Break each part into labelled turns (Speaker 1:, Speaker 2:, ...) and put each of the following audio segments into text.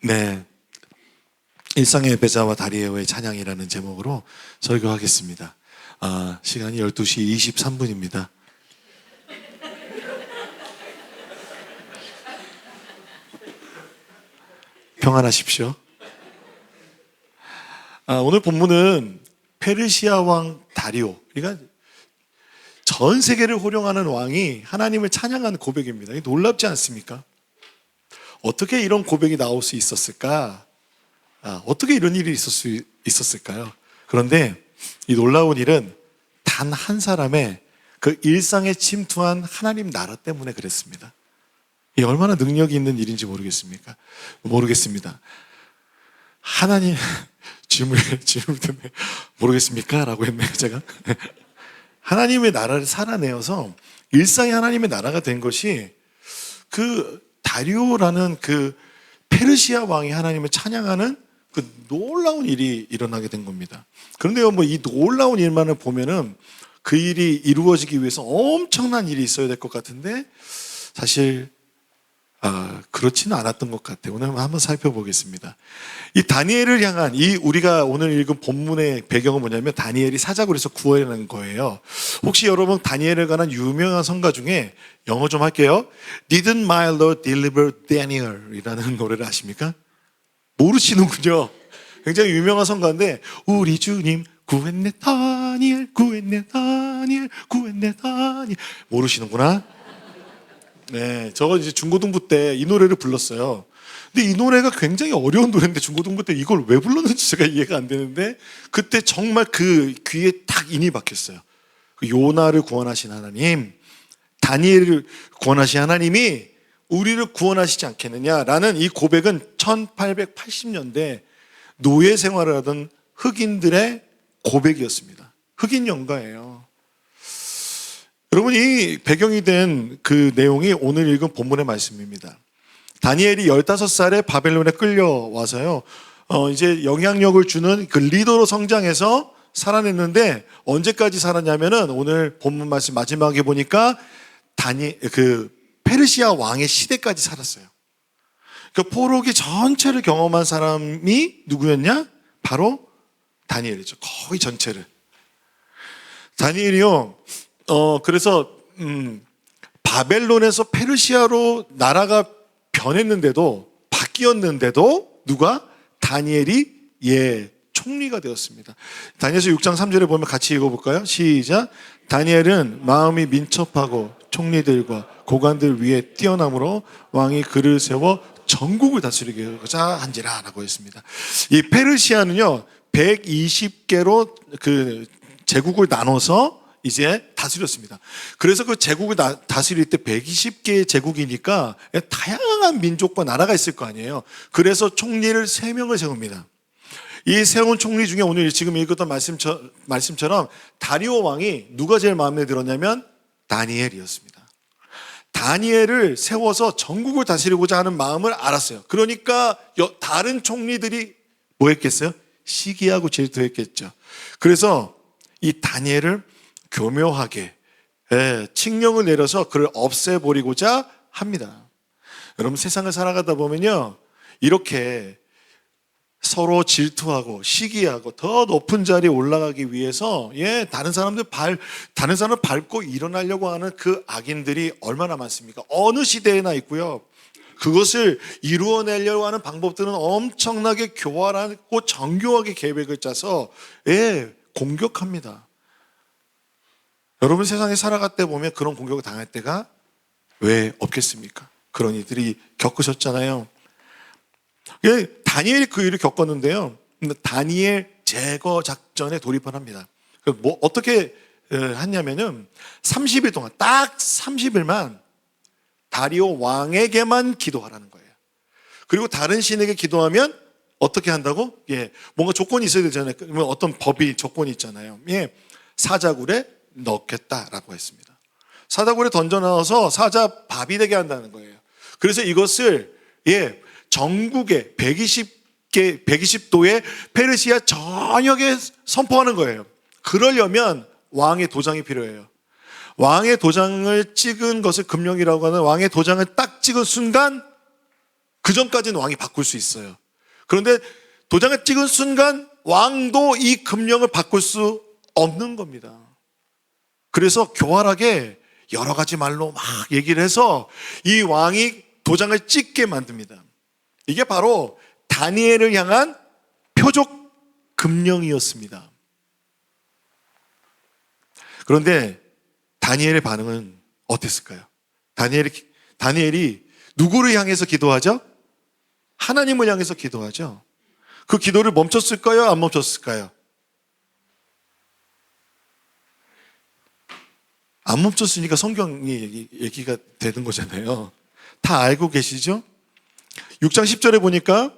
Speaker 1: 네, 일상의 배자와 다리에오의 찬양이라는 제목으로 설교하겠습니다. 시간이 12시 23분입니다. 평안하십시오. 오늘 본문은 페르시아 왕 다리오, 그러니까 전 세계를 호령하는 왕이 하나님을 찬양하는 고백입니다. 놀랍지 않습니까? 어떻게 이런 고백이 나올 수 있었을까? 어떻게 이런 일이 있었을까요? 그런데 이 놀라운 일은 단 한 사람의 그 일상에 침투한 하나님 나라 때문에 그랬습니다. 이 얼마나 능력이 있는 일인지 모르겠습니다. 하나님, 질문 듣네. 모르겠습니까? 라고 했네요, 제가. 하나님의 나라를 살아내어서 일상이 하나님의 나라가 된 것이 그 다리오라는 그 페르시아 왕이 하나님을 찬양하는 그 놀라운 일이 일어나게 된 겁니다. 그런데요, 이 놀라운 일만을 보면은 그 일이 이루어지기 위해서 엄청난 일이 있어야 될 것 같은데 사실 그렇지는 않았던 것 같아요. 오늘 한번 살펴보겠습니다. 이 다니엘을 향한 우리가 오늘 읽은 본문의 배경은 뭐냐면 다니엘이 사자굴에서 구원하는 거예요. 혹시 여러분 다니엘에 관한 유명한 성가 중에 영어 좀 할게요. Didn't my Lord deliver Daniel? 이라는 노래를 아십니까? 모르시는군요. 굉장히 유명한 성가인데 우리 주님 구했네 다니엘 구했네 다니엘 구했네 다니엘 모르시는구나. 네, 저거 이제 중고등부 때 이 노래를 불렀어요. 근데 이 노래가 굉장히 어려운 노래인데 중고등부 때 이걸 왜 불렀는지 제가 이해가 안 되는데 그때 정말 그 귀에 딱 인이 박혔어요. 그 요나를 구원하신 하나님, 다니엘을 구원하신 하나님이 우리를 구원하시지 않겠느냐라는 이 고백은 1880년대 노예 생활을 하던 흑인들의 고백이었습니다. 흑인 연가예요. 여러분, 이 배경이 된 그 내용이 오늘 읽은 본문의 말씀입니다. 다니엘이 15살에 바벨론에 끌려와서요, 이제 영향력을 주는 그 리더로 성장해서 살아냈는데 언제까지 살았냐면은 오늘 본문 말씀 마지막에 보니까 페르시아 왕의 시대까지 살았어요. 그 포로기 전체를 경험한 사람이 누구였냐? 바로 다니엘이죠. 거의 전체를. 다니엘이요, 그래서 바벨론에서 페르시아로 나라가 변했는데도 바뀌었는데도 누가? 다니엘이 총리가 되었습니다. 다니엘서 6장 3절에 보면 같이 읽어볼까요? 시작. 다니엘은 마음이 민첩하고 총리들과 고관들 위에 뛰어남으로 왕이 그를 세워 전국을 다스리고자 한지라 라고 했습니다. 이 페르시아는요 120개로 그 제국을 나눠서 이제 다스렸습니다. 그래서 그 제국을 다스릴 때 120개의 제국이니까 다양한 민족과 나라가 있을 거 아니에요. 그래서 총리를 3명을 세웁니다. 이 세운 총리 중에 오늘 지금 읽었던 말씀처럼 다리오 왕이 누가 제일 마음에 들었냐면 다니엘이었습니다. 다니엘을 세워서 전국을 다스리고자 하는 마음을 알았어요. 그러니까 다른 총리들이 뭐 했겠어요? 시기하고 질투했겠죠. 그래서 이 다니엘을 교묘하게 칙령을 내려서 그를 없애버리고자 합니다. 여러분, 세상을 살아가다 보면요 이렇게 서로 질투하고 시기하고 더 높은 자리에 올라가기 위해서 다른 사람을 밟고 일어나려고 하는 그 악인들이 얼마나 많습니까? 어느 시대에나 있고요. 그것을 이루어내려고 하는 방법들은 엄청나게 교활하고 정교하게 계획을 짜서 공격합니다. 여러분, 세상에 살아갈 때 보면 그런 공격을 당할 때가 왜 없겠습니까? 그런 이들이 겪으셨잖아요. 다니엘이 그 일을 겪었는데요. 다니엘 제거 작전에 돌입을 합니다. 어떻게 했냐면은 30일 동안, 딱 30일만 다리오 왕에게만 기도하라는 거예요. 그리고 다른 신에게 기도하면 어떻게 한다고? 뭔가 조건이 있어야 되잖아요. 어떤 법이 조건이 있잖아요. 사자굴에 넣겠다라고 했습니다. 사자굴에 던져 넣어서 사자 밥이 되게 한다는 거예요. 그래서 이것을 전국에 120도의 페르시아 전역에 선포하는 거예요. 그러려면 왕의 도장이 필요해요. 왕의 도장을 찍은 것을 금령이라고 하는 왕의 도장을 딱 찍은 순간 그 전까지는 왕이 바꿀 수 있어요. 그런데 도장을 찍은 순간 왕도 이 금령을 바꿀 수 없는 겁니다. 그래서 교활하게 여러 가지 말로 막 얘기를 해서 이 왕이 도장을 찍게 만듭니다. 이게 바로 다니엘을 향한 표적 금령이었습니다. 그런데 다니엘의 반응은 어땠을까요? 다니엘이 누구를 향해서 기도하죠? 하나님을 향해서 기도하죠. 그 기도를 멈췄을까요? 안 멈췄을까요? 안 멈췄으니까 성경이 얘기가 되는 거잖아요. 다 알고 계시죠? 6장 10절에 보니까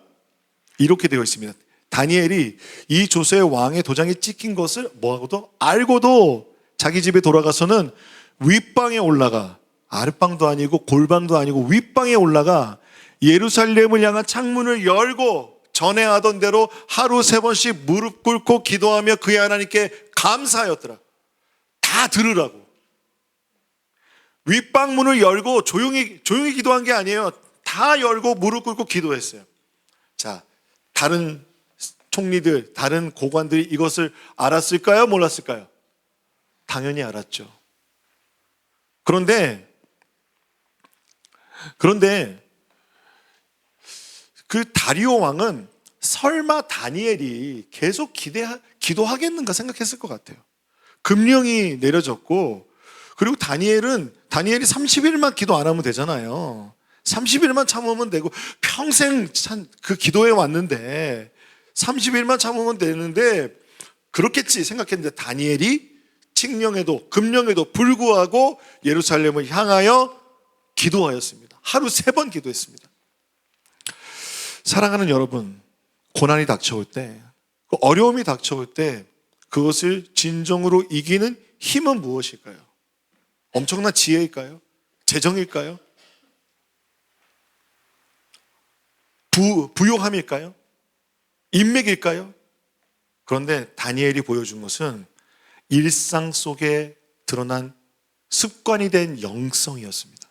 Speaker 1: 이렇게 되어 있습니다. 다니엘이 이 조세의 왕의 도장에 찍힌 것을 뭐하고도 알고도 자기 집에 돌아가서는 윗방에 올라가, 아랫방도 아니고 골방도 아니고 윗방에 올라가 예루살렘을 향한 창문을 열고 전에 하던 대로 하루 3번씩 무릎 꿇고 기도하며 그의 하나님께 감사하였더라. 다 들으라고. 윗방문을 열고 조용히 기도한 게 아니에요. 다 열고 무릎 꿇고 기도했어요. 자, 다른 총리들, 다른 고관들이 이것을 알았을까요? 몰랐을까요? 당연히 알았죠. 그런데 그 다리오 왕은 설마 다니엘이 계속 기도하겠는가 생각했을 것 같아요. 금령이 내려졌고, 그리고 다니엘이 30일만 기도 안 하면 되잖아요. 30일만 참으면 되고, 평생 그 기도해 왔는데 30일만 참으면 되는데 그렇겠지 생각했는데 다니엘이 칙령에도 금령에도 불구하고 예루살렘을 향하여 기도하였습니다. 하루 3번 기도했습니다. 사랑하는 여러분, 고난이 닥쳐올 때, 어려움이 닥쳐올 때 그것을 진정으로 이기는 힘은 무엇일까요? 엄청난 지혜일까요? 재정일까요? 부요함일까요? 인맥일까요? 그런데 다니엘이 보여준 것은 일상 속에 드러난 습관이 된 영성이었습니다.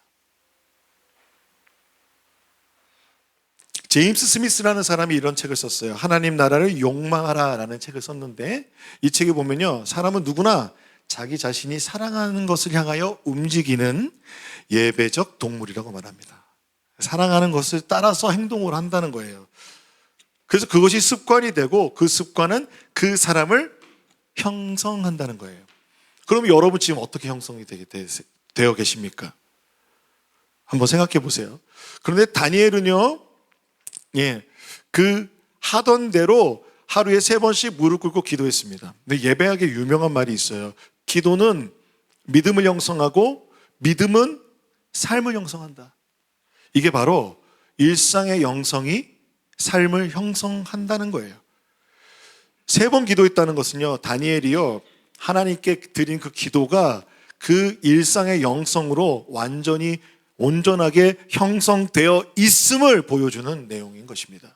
Speaker 1: 제임스 스미스라는 사람이 이런 책을 썼어요. 하나님 나라를 욕망하라 라는 책을 썼는데, 이 책에 보면요, 사람은 누구나 자기 자신이 사랑하는 것을 향하여 움직이는 예배적 동물이라고 말합니다. 사랑하는 것을 따라서 행동을 한다는 거예요. 그래서 그것이 습관이 되고 그 습관은 그 사람을 형성한다는 거예요. 그럼 여러분 지금 어떻게 형성이 되어 계십니까? 한번 생각해 보세요. 그런데 다니엘은요, 그 하던 대로 하루에 3번씩 무릎 꿇고 기도했습니다. 근데 예배하게 유명한 말이 있어요. 기도는 믿음을 형성하고 믿음은 삶을 형성한다. 이게 바로 일상의 영성이 삶을 형성한다는 거예요. 3번 기도했다는 것은요, 다니엘이요, 하나님께 드린 그 기도가 그 일상의 영성으로 완전히 온전하게 형성되어 있음을 보여주는 내용인 것입니다.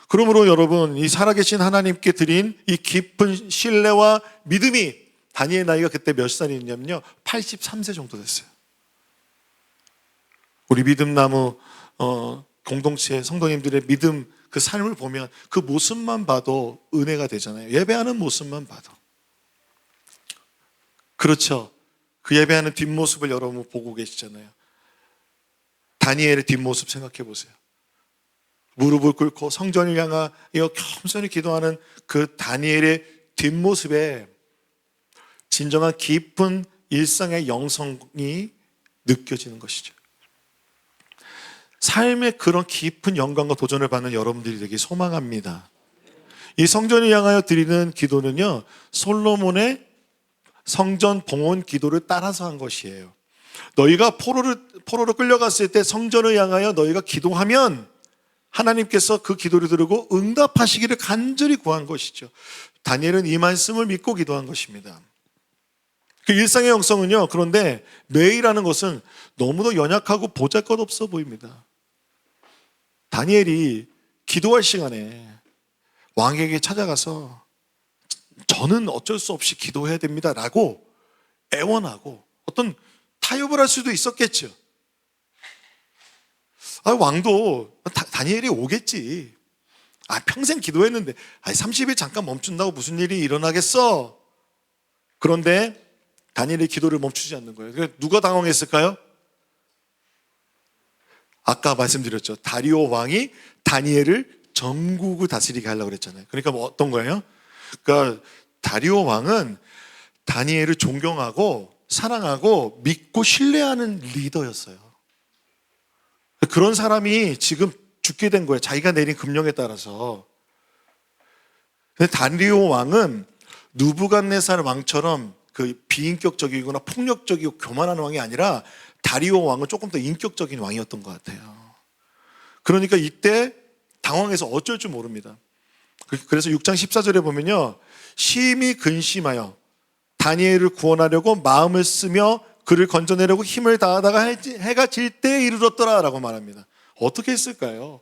Speaker 1: 그러므로 여러분, 이 살아계신 하나님께 드린 이 깊은 신뢰와 믿음이, 다니엘 나이가 그때 몇 살이냐면요, 83세 정도 됐어요. 우리 믿음나무 공동체 성도님들의 믿음 그 삶을 보면 그 모습만 봐도 은혜가 되잖아요. 예배하는 모습만 봐도. 그렇죠. 그 예배하는 뒷모습을 여러분 보고 계시잖아요. 다니엘의 뒷모습 생각해 보세요. 무릎을 꿇고 성전을 향하여 겸손히 기도하는 그 다니엘의 뒷모습에 진정한 깊은 일상의 영성이 느껴지는 것이죠. 삶의 그런 깊은 영광과 도전을 받는 여러분들이 되기 소망합니다. 이 성전을 향하여 드리는 기도는요, 솔로몬의 성전 봉헌 기도를 따라서 한 것이에요. 너희가 포로로 끌려갔을 때 성전을 향하여 너희가 기도하면 하나님께서 그 기도를 들으고 응답하시기를 간절히 구한 것이죠. 다니엘은 이 말씀을 믿고 기도한 것입니다. 그 일상의 영성은요, 그런데 매일 하는 것은 너무도 연약하고 보잘것없어 보입니다. 다니엘이 기도할 시간에 왕에게 찾아가서 저는 어쩔 수 없이 기도해야 됩니다 라고 애원하고 어떤 타협을 할 수도 있었겠죠. 왕도 다니엘이 오겠지. 평생 기도했는데 30일 잠깐 멈춘다고 무슨 일이 일어나겠어? 그런데 다니엘의 기도를 멈추지 않는 거예요. 그래서 누가 당황했을까요? 아까 말씀드렸죠. 다리오 왕이 다니엘을 전국을 다스리게 하려고 그랬잖아요. 그러니까 뭐 어떤 거예요? 그러니까 다리오 왕은 다니엘을 존경하고 사랑하고 믿고 신뢰하는 리더였어요. 그런 사람이 지금 죽게 된 거예요. 자기가 내린 금령에 따라서. 근데 다리오 왕은 느부갓네살 왕처럼 그 비인격적이거나 폭력적이고 교만한 왕이 아니라 다리오 왕은 조금 더 인격적인 왕이었던 것 같아요. 그러니까 이때 당황해서 어쩔 줄 모릅니다. 그래서 6장 14절에 보면요, 심히 근심하여 다니엘을 구원하려고 마음을 쓰며 그를 건져내려고 힘을 다하다가 해가 질 때에 이르렀더라 라고 말합니다. 어떻게 했을까요?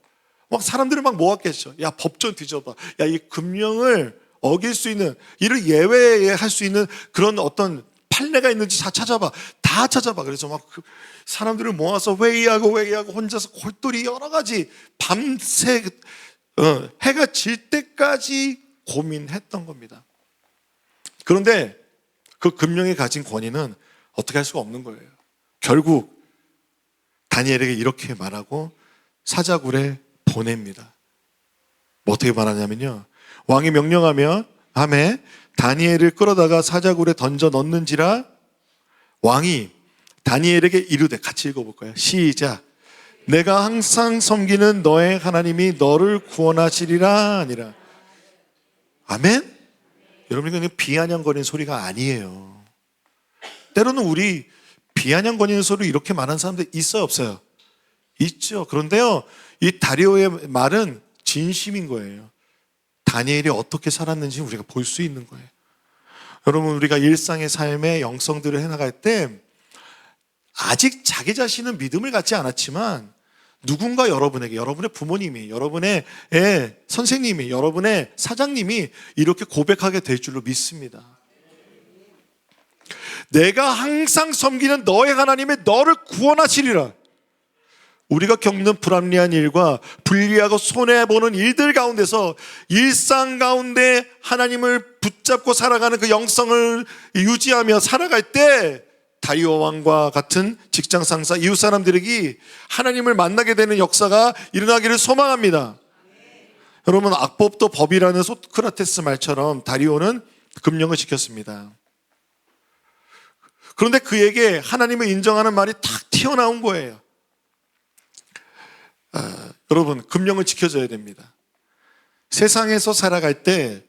Speaker 1: 막 사람들을 막 모았겠죠. 야, 법전 뒤져봐. 야, 이 금령을 어길 수 있는, 이를 예외할 수 있는 그런 어떤 판례가 있는지 다 찾아봐. 다 찾아봐. 그래서 막 사람들을 모아서 회의하고 혼자서 골똘히 여러 가지 밤새 해가 질 때까지 고민했던 겁니다. 그런데 그 금령이 가진 권위는 어떻게 할 수가 없는 거예요. 결국 다니엘에게 이렇게 말하고 사자굴에 보냅니다. 뭐 어떻게 말하냐면요, 왕이 명령하며 밤에 다니엘을 끌어다가 사자굴에 던져 넣는지라. 왕이 다니엘에게 이르되, 같이 읽어볼까요? 시작. 내가 항상 섬기는 너의 하나님이 너를 구원하시리라 아니라. 아멘? 여러분, 이건 비아냥거리는 소리가 아니에요. 때로는 우리 비아냥거리는 소리 이렇게 말하는 사람들 있어요, 없어요? 있죠. 그런데요, 이 다리오의 말은 진심인 거예요. 다니엘이 어떻게 살았는지 우리가 볼 수 있는 거예요. 여러분, 우리가 일상의 삶의 영성들을 해나갈 때 아직 자기 자신은 믿음을 갖지 않았지만 누군가 여러분에게, 여러분의 부모님이, 여러분의 선생님이, 여러분의 사장님이 이렇게 고백하게 될 줄로 믿습니다. 내가 항상 섬기는 너의 하나님이 너를 구원하시리라. 우리가 겪는 불합리한 일과 불리하고 손해보는 일들 가운데서 일상 가운데 하나님을 붙잡고 살아가는 그 영성을 유지하며 살아갈 때 다리오 왕과 같은 직장 상사, 이웃 사람들에게 하나님을 만나게 되는 역사가 일어나기를 소망합니다. 여러분, 악법도 법이라는 소크라테스 말처럼 다리오는 금령을 지켰습니다. 그런데 그에게 하나님을 인정하는 말이 탁 튀어나온 거예요. 여러분, 금령을 지켜줘야 됩니다. 세상에서 살아갈 때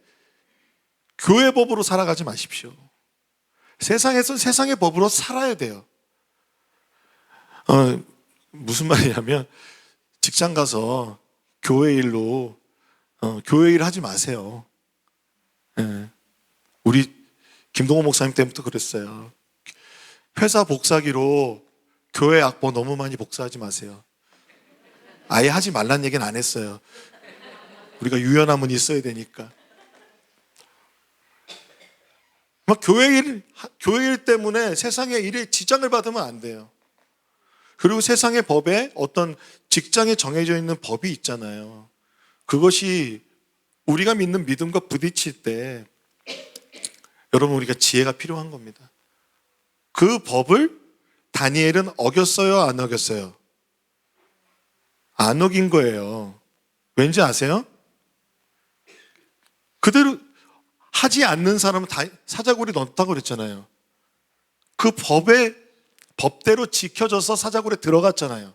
Speaker 1: 교회 법으로 살아가지 마십시오. 세상에서 세상의 법으로 살아야 돼요. 무슨 말이냐면, 직장 가서 교회 일로 교회 일 하지 마세요. 우리 김동호 목사님 때부터 그랬어요. 회사 복사기로 교회 악보 너무 많이 복사하지 마세요. 아예 하지 말란 얘기는 안 했어요. 우리가 유연함은 있어야 되니까. 막 교회 일 때문에 세상의 일에 지장을 받으면 안 돼요. 그리고 세상의 법에 어떤 직장에 정해져 있는 법이 있잖아요. 그것이 우리가 믿는 믿음과 부딪힐 때 여러분, 우리가 지혜가 필요한 겁니다. 그 법을 다니엘은 어겼어요, 안 어겼어요? 안 어긴 거예요. 왠지 아세요? 그대로 하지 않는 사람은 다 사자굴에 넣었다고 그랬잖아요. 그 법대로 지켜져서 사자굴에 들어갔잖아요.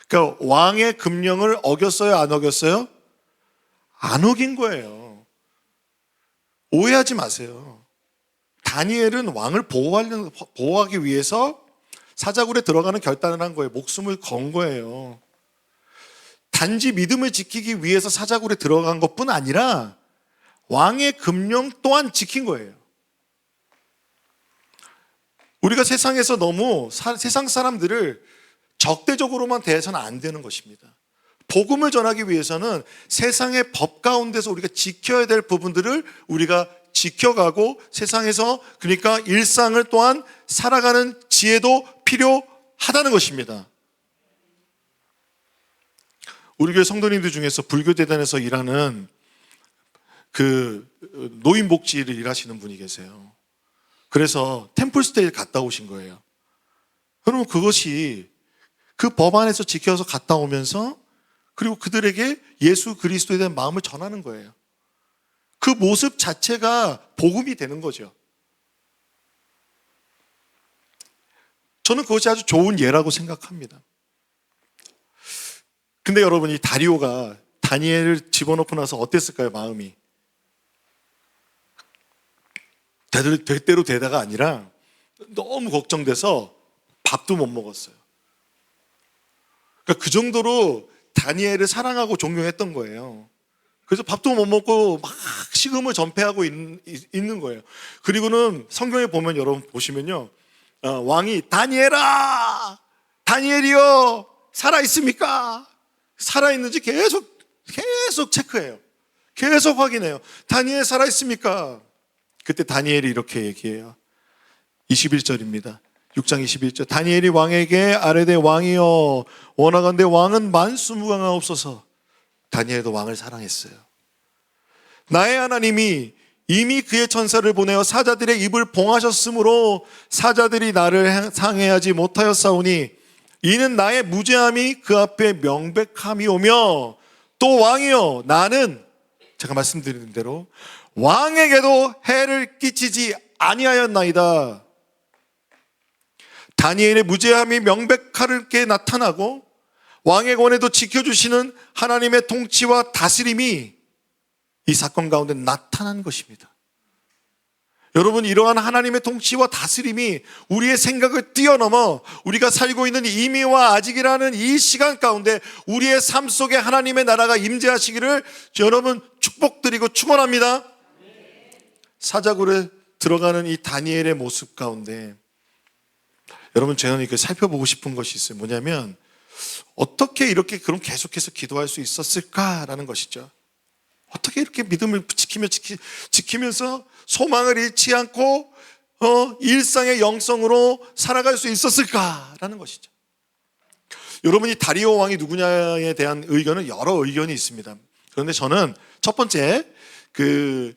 Speaker 1: 그러니까 왕의 금령을 어겼어요, 안 어겼어요? 안 어긴 거예요. 오해하지 마세요. 다니엘은 왕을 보호하기 위해서 사자굴에 들어가는 결단을 한 거예요. 목숨을 건 거예요. 단지 믿음을 지키기 위해서 사자굴에 들어간 것뿐 아니라 왕의 금령 또한 지킨 거예요. 우리가 세상에서 너무 세상 사람들을 적대적으로만 대해서는 안 되는 것입니다. 복음을 전하기 위해서는 세상의 법 가운데서 우리가 지켜야 될 부분들을 우리가 지켜가고 세상에서, 그러니까 일상을 또한 살아가는 지혜도 필요하다는 것입니다. 우리 교회 성도님들 중에서 불교재단에서 일하는 그 노인복지를 일하시는 분이 계세요. 그래서 템플스테이를 갔다 오신 거예요. 그러면 그것이 그 법안에서 지켜서 갔다 오면서 그리고 그들에게 예수 그리스도에 대한 마음을 전하는 거예요. 그 모습 자체가 복음이 되는 거죠. 저는 그것이 아주 좋은 예라고 생각합니다. 근데 여러분, 이 다리오가 다니엘을 집어넣고 나서 어땠을까요, 마음이? 대대로 되다가 아니라 너무 걱정돼서 밥도 못 먹었어요. 그러니까 그 정도로 다니엘을 사랑하고 존경했던 거예요. 그래서 밥도 못 먹고 막 식음을 전폐하고 있는 거예요. 그리고는 성경에 보면, 여러분 보시면요, 왕이 다니엘아, 다니엘이요, 살아있습니까? 살아있는지 계속 체크해요. 계속 확인해요. 다니엘 살아있습니까? 그때 다니엘이 이렇게 얘기해요. 21절입니다. 6장 21절. 다니엘이 왕에게 아뢰되 왕이여 원하건대 왕은 만수무강하옵소서. 다니엘도 왕을 사랑했어요. 나의 하나님이 이미 그의 천사를 보내어 사자들의 입을 봉하셨으므로 사자들이 나를 상해하지 못하였사오니 이는 나의 무죄함이 그 앞에 명백함이오며 또 왕이여 나는 제가 말씀드린 대로 왕에게도 해를 끼치지 아니하였나이다. 다니엘의 무죄함이 명백하게 나타나고 왕의 권에도 지켜주시는 하나님의 통치와 다스림이 이 사건 가운데 나타난 것입니다. 여러분, 이러한 하나님의 통치와 다스림이 우리의 생각을 뛰어넘어 우리가 살고 있는 이미와 아직이라는 이 시간 가운데 우리의 삶 속에 하나님의 나라가 임재하시기를 여러분 축복드리고 축원합니다. 사자굴에 들어가는 이 다니엘의 모습 가운데 여러분, 저는 이렇게 살펴보고 싶은 것이 있어요. 뭐냐면 어떻게 이렇게 그럼 계속해서 기도할 수 있었을까라는 것이죠. 어떻게 이렇게 믿음을 지키면서 소망을 잃지 않고 일상의 영성으로 살아갈 수 있었을까라는 것이죠. 여러분이 다리오 왕이 누구냐에 대한 의견은 여러 의견이 있습니다. 그런데 저는 첫 번째 그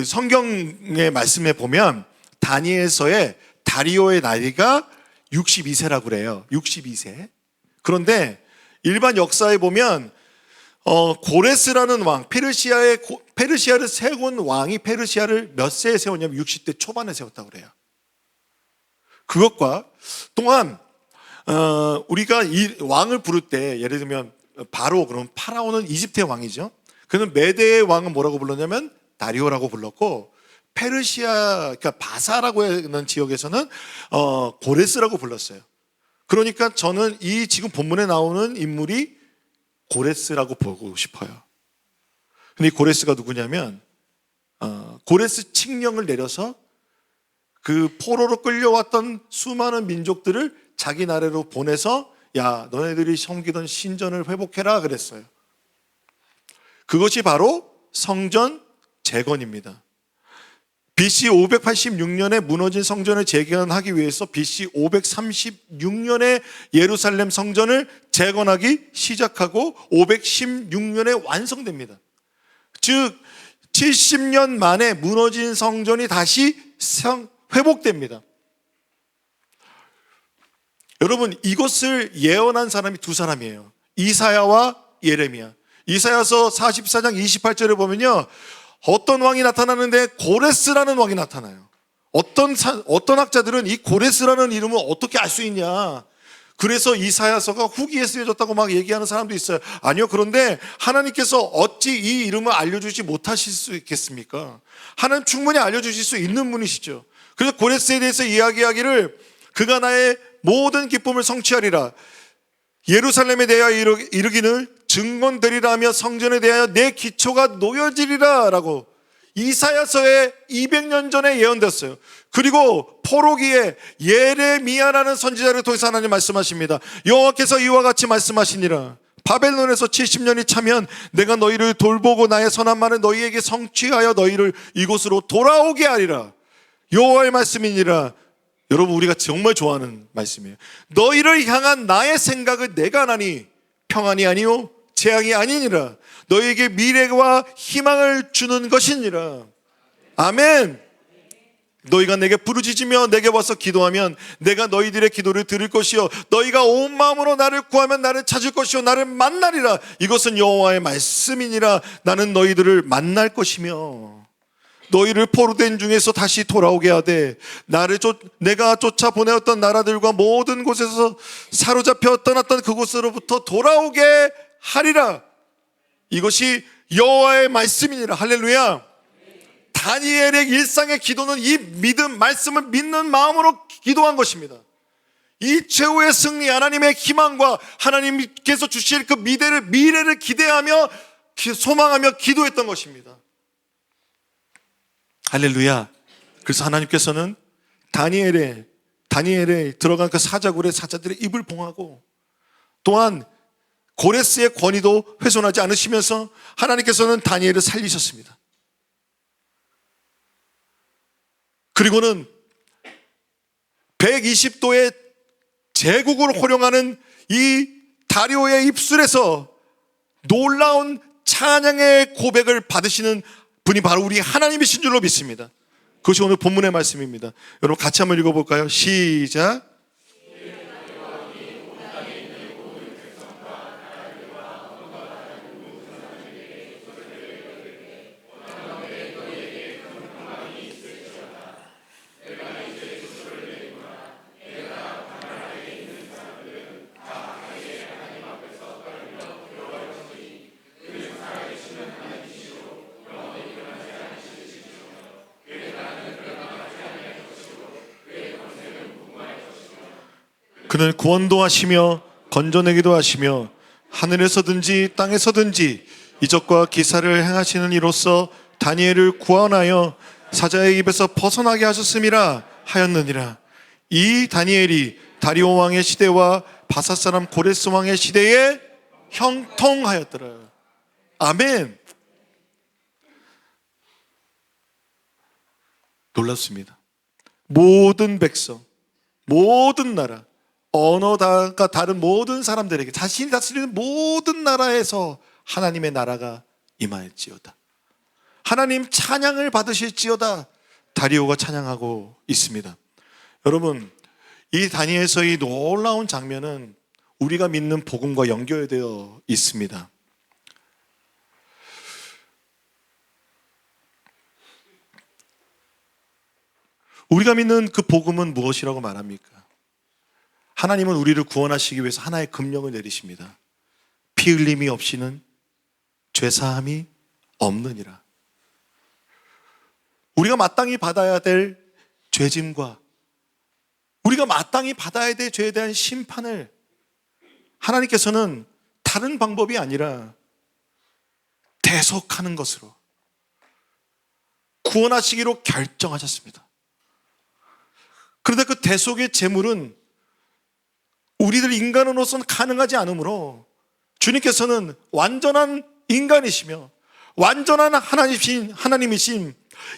Speaker 1: 성경의 말씀에 보면 다니엘서에 다리오의 나이가 62세라고 그래요. 62세. 그런데 일반 역사에 보면 고레스라는 왕, 페르시아를 세운 왕이 페르시아를 몇 세에 세웠냐면 60대 초반에 세웠다고 그래요. 그것과 또한 우리가 이 왕을 부를 때 예를 들면 바로, 그럼 파라오는 이집트의 왕이죠. 그는 메대의 왕은 뭐라고 불렀냐면 다리오라고 불렀고, 페르시아, 그러니까 바사라고 하는 지역에서는 고레스라고 불렀어요. 그러니까 저는 이 지금 본문에 나오는 인물이 고레스라고 보고 싶어요. 근데 이 고레스가 누구냐면 고레스 칙령을 내려서 그 포로로 끌려왔던 수많은 민족들을 자기 나라로 보내서 야, 너네들이 섬기던 신전을 회복해라 그랬어요. 그것이 바로 성전 재건입니다. BC 586년에 무너진 성전을 재건하기 위해서 BC 536년에 예루살렘 성전을 재건하기 시작하고 516년에 완성됩니다. 즉 70년 만에 무너진 성전이 다시 회복됩니다. 여러분, 이것을 예언한 사람이 두 사람이에요. 이사야와 예레미야. 이사야서 44장 28절에 보면요, 어떤 왕이 나타나는데 고레스라는 왕이 나타나요. 어떤 학자들은 이 고레스라는 이름을 어떻게 알 수 있냐, 그래서 이사야서가 후기에 쓰여졌다고 막 얘기하는 사람도 있어요. 아니요, 그런데 하나님께서 어찌 이 이름을 알려주지 못하실 수 있겠습니까? 하나님 충분히 알려주실 수 있는 분이시죠. 그래서 고레스에 대해서 이야기하기를 그가 나의 모든 기쁨을 성취하리라, 예루살렘에 대하여 이르기를 증언되리라 하며 성전에 대하여 내 기초가 놓여지리라 라고 이사야서에 200년 전에 예언됐어요. 그리고 포로기에 예레미야라는 선지자를 통해서 하나님 말씀하십니다. 여호와께서 이와 같이 말씀하시니라, 바벨론에서 70년이 차면 내가 너희를 돌보고 나의 선한 말을 너희에게 성취하여 너희를 이곳으로 돌아오게 하리라. 여호와의 말씀이니라. 여러분, 우리가 정말 좋아하는 말씀이에요. 너희를 향한 나의 생각을 내가 하나니 평안이 아니요 재앙이 아니니라. 너희에게 미래와 희망을 주는 것이니라. 아멘. 너희가 내게 부르짖으며 내게 와서 기도하면 내가 너희들의 기도를 들을 것이요 너희가 온 마음으로 나를 구하면 나를 찾을 것이요 나를 만나리라. 이것은 여호와의 말씀이니라. 나는 너희들을 만날 것이며 너희를 포로된 중에서 다시 돌아오게 하되 내가 쫓아 보내었던 나라들과 모든 곳에서 사로잡혀 떠났던 그곳으로부터 돌아오게 하리라. 이것이 여호와의 말씀이니라. 할렐루야. 다니엘의 일상의 기도는 이 믿음, 말씀을 믿는 마음으로 기도한 것입니다. 이 최후의 승리, 하나님의 희망과 하나님께서 주실 그 미래를 기대하며 소망하며 기도했던 것입니다. 할렐루야. 그래서 하나님께서는 다니엘에 들어간 그 사자굴의 사자들의 입을 봉하고 또한 고레스의 권위도 훼손하지 않으시면서 하나님께서는 다니엘을 살리셨습니다. 그리고는 120도의 제국을 호령하는 이 다리오의 입술에서 놀라운 찬양의 고백을 받으시는 분이 바로 우리 하나님이신 줄로 믿습니다. 그것이 오늘 본문의 말씀입니다. 여러분 같이 한번 읽어볼까요? 시작. 그는 구원도 하시며 건져내기도 하시며 하늘에서든지 땅에서든지 이적과 기사를 행하시는 이로써 다니엘을 구원하여 사자의 입에서 벗어나게 하셨음이라 하였느니라. 이 다니엘이 다리오 왕의 시대와 바사 사람 고레스 왕의 시대에 형통하였더라. 아멘. 놀랍습니다. 모든 백성, 모든 나라, 언어가 다른 모든 사람들에게 자신이 다스리는 모든 나라에서 하나님의 나라가 임하였지어다. 하나님 찬양을 받으실지어다. 다리오가 찬양하고 있습니다. 여러분, 이 다니엘서의 놀라운 장면은 우리가 믿는 복음과 연결되어 있습니다. 우리가 믿는 그 복음은 무엇이라고 말합니까? 하나님은 우리를 구원하시기 위해서 하나의 금령을 내리십니다. 피 흘림이 없이는 죄사함이 없느니라. 우리가 마땅히 받아야 될 죄짐과 우리가 마땅히 받아야 될 죄에 대한 심판을 하나님께서는 다른 방법이 아니라 대속하는 것으로 구원하시기로 결정하셨습니다. 그런데 그 대속의 제물은 우리들 인간으로서는 가능하지 않으므로 주님께서는 완전한 인간이시며 완전한 하나님이신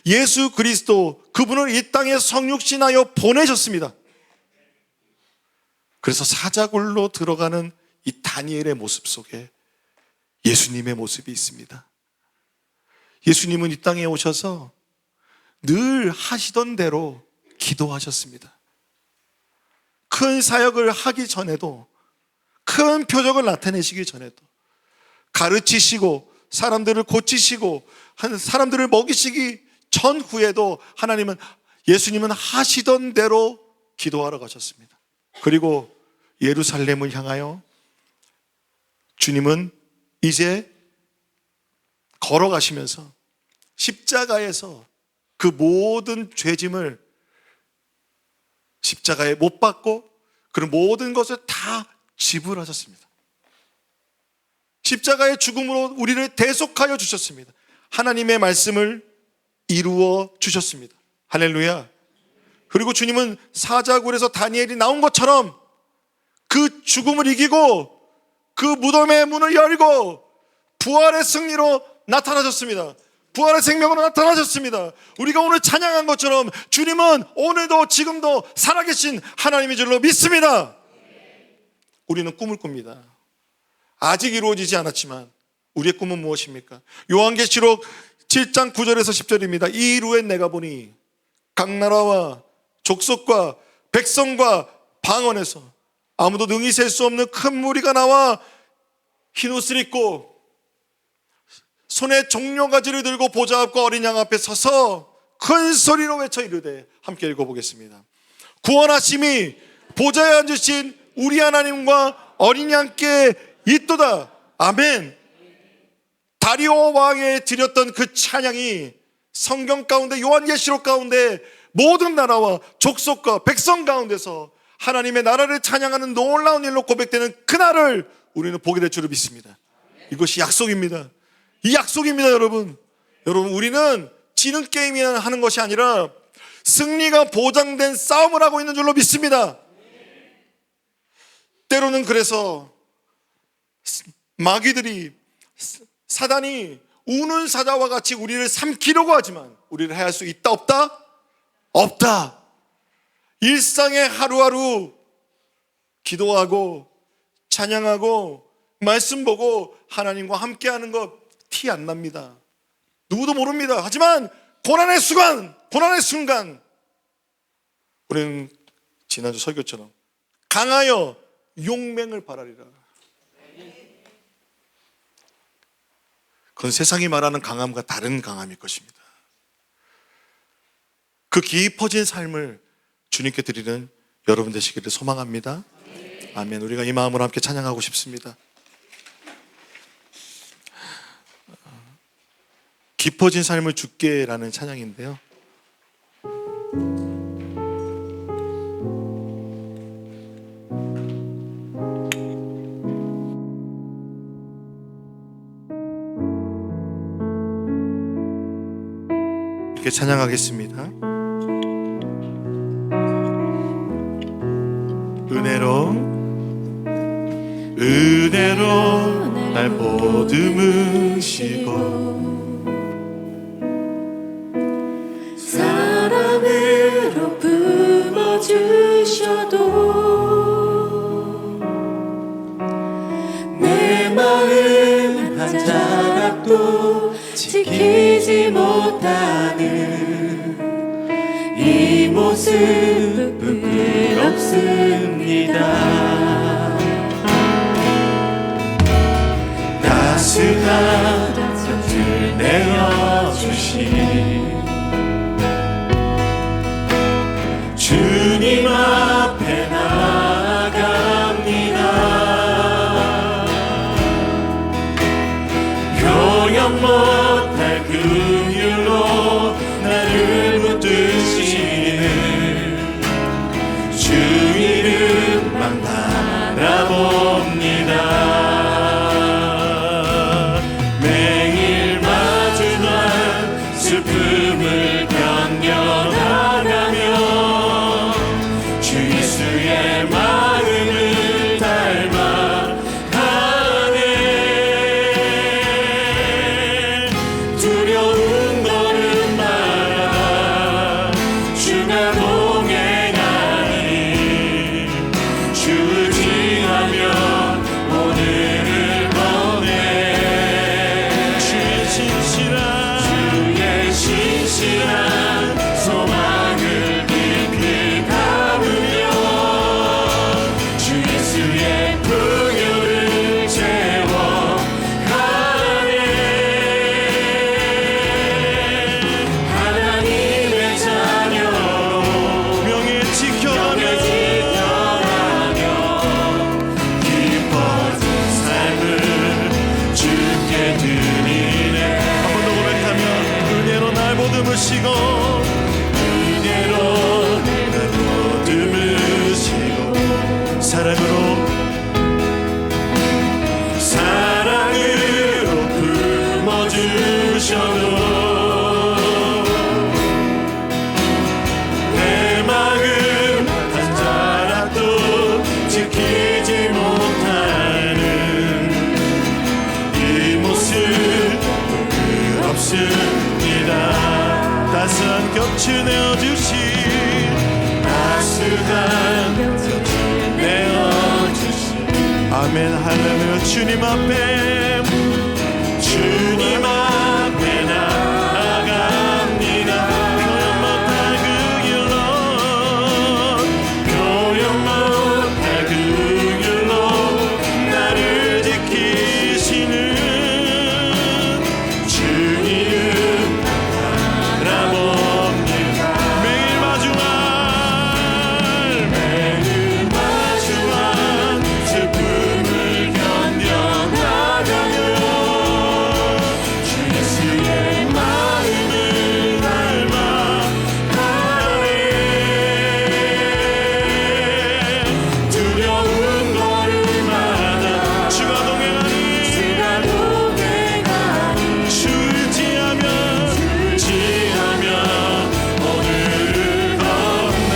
Speaker 1: 예수 그리스도 그분을 이 땅에 성육신하여 보내셨습니다. 그래서 사자굴로 들어가는 이 다니엘의 모습 속에 예수님의 모습이 있습니다. 예수님은 이 땅에 오셔서 늘 하시던 대로 기도하셨습니다. 큰 사역을 하기 전에도, 큰 표적을 나타내시기 전에도, 가르치시고 사람들을 고치시고 사람들을 먹이시기 전후에도 예수님은 하시던 대로 기도하러 가셨습니다. 그리고 예루살렘을 향하여 주님은 이제 걸어가시면서 십자가에서 그 모든 죄짐을 십자가에 못 박고 그런 모든 것을 다 지불하셨습니다. 십자가의 죽음으로 우리를 대속하여 주셨습니다. 하나님의 말씀을 이루어 주셨습니다. 할렐루야. 그리고 주님은 사자굴에서 다니엘이 나온 것처럼 그 죽음을 이기고 그 무덤의 문을 열고 부활의 승리로 나타나셨습니다. 부활의 생명으로 나타나셨습니다. 우리가 오늘 찬양한 것처럼 주님은 오늘도 지금도 살아계신 하나님인 줄로 믿습니다. 우리는 꿈을 꿉니다. 아직 이루어지지 않았지만 우리의 꿈은 무엇입니까? 요한계시록 7장 9절에서 10절입니다. 이 이후에 내가 보니 각 나라와 족속과 백성과 방언에서 아무도 능히 셀 수 없는 큰 무리가 나와 흰 옷을 입고 손에 종려가지를 들고 보좌 앞과 어린 양 앞에 서서 큰 소리로 외쳐 이르되, 함께 읽어보겠습니다. 구원하심이 보좌에 앉으신 우리 하나님과 어린 양께 있도다. 아멘. 다리오 왕에 드렸던 그 찬양이 성경 가운데, 요한계시록 가운데 모든 나라와 족속과 백성 가운데서 하나님의 나라를 찬양하는 놀라운 일로 고백되는 그날을 우리는 보게 될 줄을 믿습니다. 이것이 약속입니다. 이 약속입니다. 여러분, 우리는 지는 게임이 하는 것이 아니라 승리가 보장된 싸움을 하고 있는 줄로 믿습니다. 때로는 그래서 마귀들이, 사단이 우는 사자와 같이 우리를 삼키려고 하지만 우리를 해할 수 있다 없다? 없다. 일상의 하루하루 기도하고 찬양하고 말씀 보고 하나님과 함께하는 것 티 안 납니다. 누구도 모릅니다. 하지만 고난의 순간 우리는 지난주 설교처럼 강하여 용맹을 바라리라. 그건 세상이 말하는 강함과 다른 강함일 것입니다. 그 깊어진 삶을 주님께 드리는 여러분 되시기를 소망합니다. 아멘. 우리가 이 마음으로 함께 찬양하고 싶습니다. 깊어진 삶을 주께라는 찬양인데요, 이렇게 찬양하겠습니다. 은혜로 날 보듬으시고
Speaker 2: 사랑으로 품어주셔도 내 마음 한 자락도 지키지 못하는 이 모습 부끄럽습니다. 따스한 곁을 내어주신 주님 앞에 나아갑니다. 표현 못할 긍휼로 나를 붙드시는 주 이름만 바라봅니다. 매일 마주한 슬픔을 견뎌나가며 주 예수의 마음을 닮아가네. 두려운 거는 마라. 주가 동행하니 주 의지하며 오늘을 보내. 주의 신실한 소망을 깊이 담으며 주 예수의 풍요를 채워가네. 하나님의 자녀로 명예 지켜가며 깊어진 삶을 주께 드리네. 한 번 더 고백하면 은혜로 날 보듬으시고 사랑으로 품어주셔도 내 마음 한 자락도 지키지 못하는 이 모습 부끄럽습니다. 따스한 곁을 내어주신 아멘 할렐루야. 주님 앞에 나아갑니다. 표현 못할 그 길로 나를 지키시는 주님 바라봅니다. 매일 마주한 슬픔을 견뎌나가며 주 예수의 마음을 닮아가네. 두려운 걸음마다 주가 동행하니 주를 지하며 오늘을 걷네.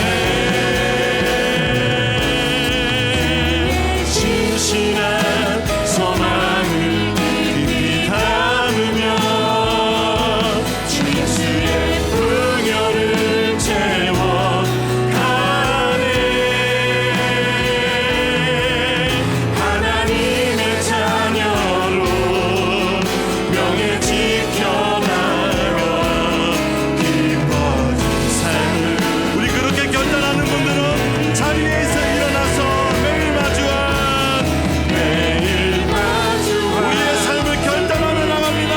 Speaker 2: 신실한 소망을 깊이 담으며 주 예수의 풍요를 채워가네. 하나님의 자녀로 명예 지켜나가 기뻐진 삶을. 우리 그렇게 결단하는 분들은 자리에서 일어나서 매일 마주한 우리의 삶을 결단하며 나갑니다.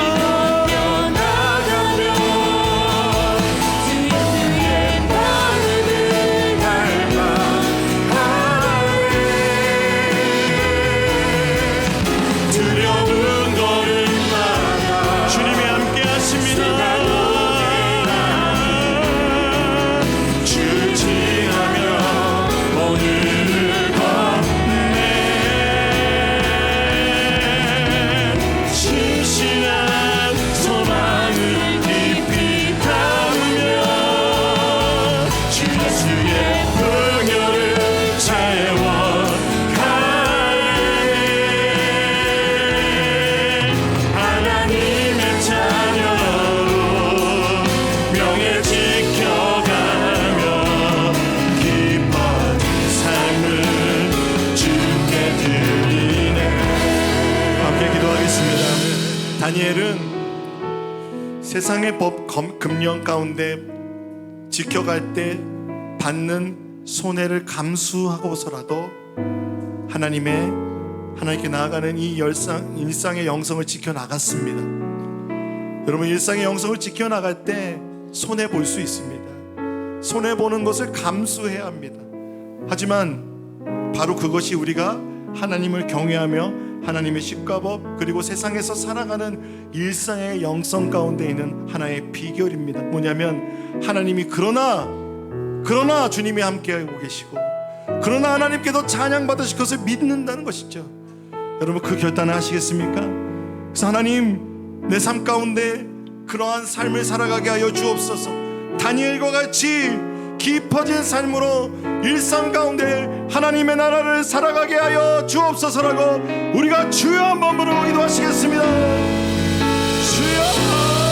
Speaker 2: 두려운 걸음마다 주님이 함께 하십니다. 주를 지나며 오늘을 걷네. 신실한 소망을 깊이 담으며 주 예수의 풍요를 채워가네. 하나님의 자녀로 명예 지켜가며 기뻐진 삶을 주께 드리네. 함께 기도하겠습니다. 다니엘은 세상의 법 금령 가운데 지켜갈 때 받는 손해를 감수하고서라도 하나님께 나아가는 이 일상의 영성을 지켜나갔습니다. 여러분, 일상의 영성을 지켜나갈 때 손해볼 수 있습니다. 손해보는 것을 감수해야 합니다. 하지만 바로 그것이 우리가 하나님을 경외하며 하나님의 십가법 그리고 세상에서 살아가는 일상의 영성 가운데 있는 하나의 비결입니다. 뭐냐면 하나님이 그러나 주님이 함께하고 계시고 그러나 하나님께도 찬양받으실 것을 믿는다는 것이죠. 여러분, 그 결단을 하시겠습니까? 그래서 하나님, 내 삶 가운데 그러한 삶을 살아가게 하여 주옵소서. 다니엘과 같이 깊어진 삶으로 일상 가운데 하나님의 나라를 살아가게 하여 주옵소서라고 우리가 주여 한번 부르고 기도하시겠습니다. 주여.